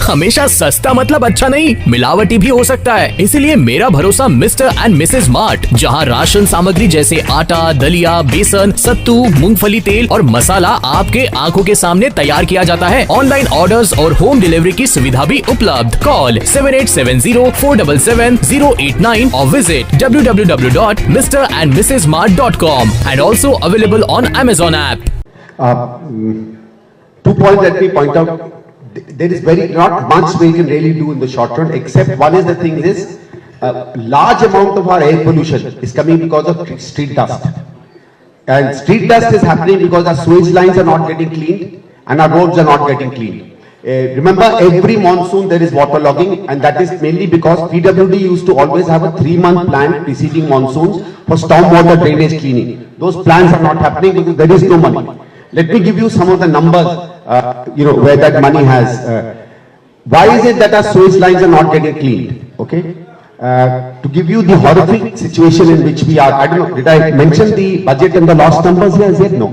हमेशा सस्ता मतलब अच्छा नहीं, मिलावटी भी हो सकता है। इसीलिए मेरा भरोसा मिस्टर एंड मिसेज मार्ट, जहां राशन सामग्री जैसे आटा, दलिया, बेसन, सत्तू, मूंगफली तेल और मसाला आपके आंखों के सामने तैयार किया जाता है। ऑनलाइन ऑर्डर्स और होम डिलीवरी की सुविधा भी उपलब्ध। कॉल 7870477089 और visit www.mrandmrsmart.com and also available on Amazon app. 2 points let me point out. There is not much we can really do in the short run, except one is the thing is large amount of our air pollution is coming because of street dust, and street dust is happening because our sewage lines are not getting cleaned and our roads are not getting cleaned. Remember, every monsoon there is waterlogging, and that is mainly because PWD used to always have a 3-month plan preceding monsoons for stormwater drainage cleaning. Those plans are not happening because there is no money. Let me give you some of the numbers, where that money has. Why is it that our sewage lines are not getting cleaned? Okay. To give you the horrific situation in which we are, I don't know, did I mention the budget and the lost numbers here as yet? No.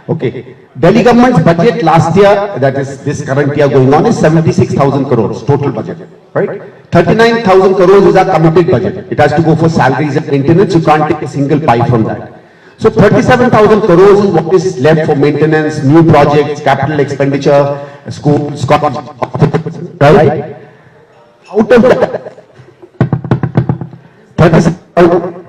Okay. Delhi government's budget last year, that is this current year going on, is 76,000 crores total budget, right? 39,000 crores is our committed budget. It has to go for salaries and maintenance. You can't take a single pie from that. So 37,000 crores is what is left for maintenance, new projects, capital expenditure, schools, right? Out of that, 37,000.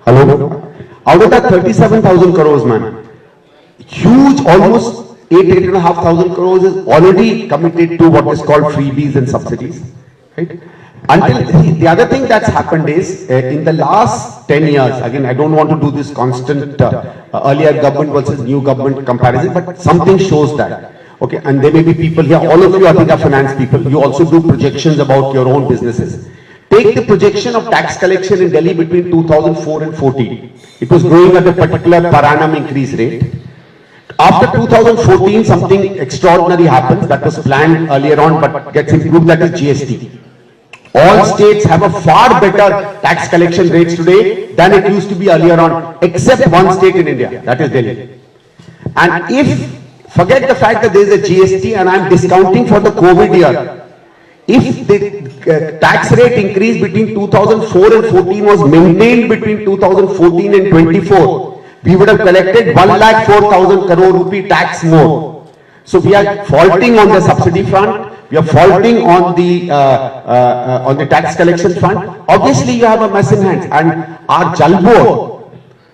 Hello? Out of that 37,000 crores, man, huge, almost 8,500 crores is already committed to what is called freebies and subsidies, right? Until the other thing that's happened is in the last 10 years, again, I don't want to do this constant earlier government versus new government comparison, but something shows that. Okay, and there may be people here, all of you I think are finance people, you also do projections about your own businesses. Take the projection of tax collection in Delhi between 2004 and 14. It was growing at a particular per annum increase rate. After 2014, something extraordinary happens that was planned earlier on but gets improved, that is GST. All states have a far better tax collection rates today than it used to be earlier on, except one state in India, that is Delhi. And forget the fact that there is a GST and I am discounting for the COVID year. If the tax rate increase between 2004 and 14 was maintained between 2014 and 24, we would have collected 1,04,000 crore rupee tax more. So we are faulting on the subsidy front, we are faulting on the tax collection front. Obviously you have a mess in hands, and our Jal Board,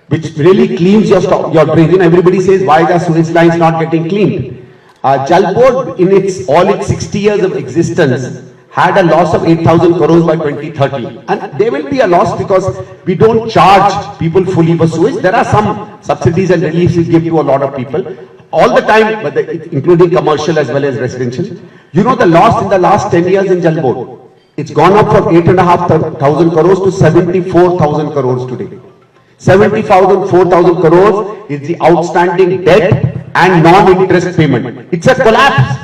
which really cleans your drain. Everybody says, why are sewage lines not getting cleaned? Jal Board, in all its 60 years of existence, had a loss of 8,000 crores by 2030. And there will be a loss because we don't charge people fully for sewage. There are some subsidies and reliefs we give to a lot of people all the time, but including commercial as well as residential. You know the loss in the last 10 years in Jal Board. It's gone up from 8,500 crores to 74,000 crores today. 74,000 crores is the outstanding debt and non-interest payment. It's a collapse.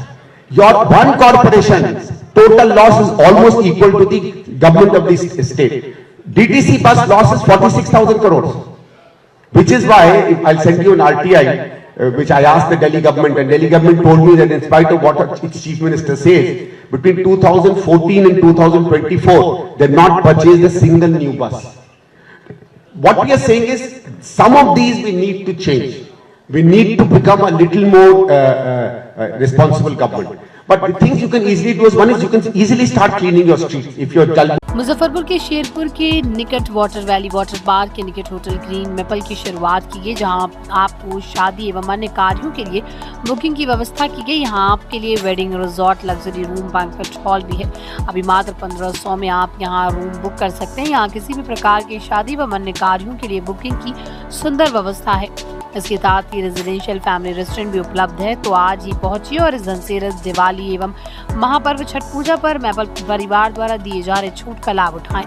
Your one corporation's total loss is almost equal to the government of this state. DTC bus loss is 46,000 crores, which is why I'll send you an RTI, which I asked the Delhi government, and Delhi government told me that in spite of what its chief minister says, between 2014 and 2024, they've not purchased a single new bus. What we are saying is, some of these we need to change. We need to become a little more responsible government. But the things you can easily do is, one is you can easily start cleaning your streets. If you're Muzaffarpur के शेरपुर के निकट water valley water park के निकट hotel green maple की शुरुआत की गई, जहां आपको शादी एवं अन्य कार्यों के लिए बुकिंग की व्यवस्था की गई। यहां आपके लिए wedding resort, luxury room, banquet hall भी है। अभी मात्र 1500 में आप यहां रूम बुक कर सकते हैं। यहां किसी भी प्रकार की शादी एवं अन्य कार्यों के लिए बुकिंग की सुंदर व्यवस्था है। इसके साथ ही रेजिडेंशियल फैमिली रेस्टोरेंट भी उपलब्ध है। तो आज ही पहुंचिए और इस धनतेरस, दिवाली एवं महापर्व छठ पूजा पर मेपल परिवार द्वारा दिए जा रहे छूट का लाभ उठाएं।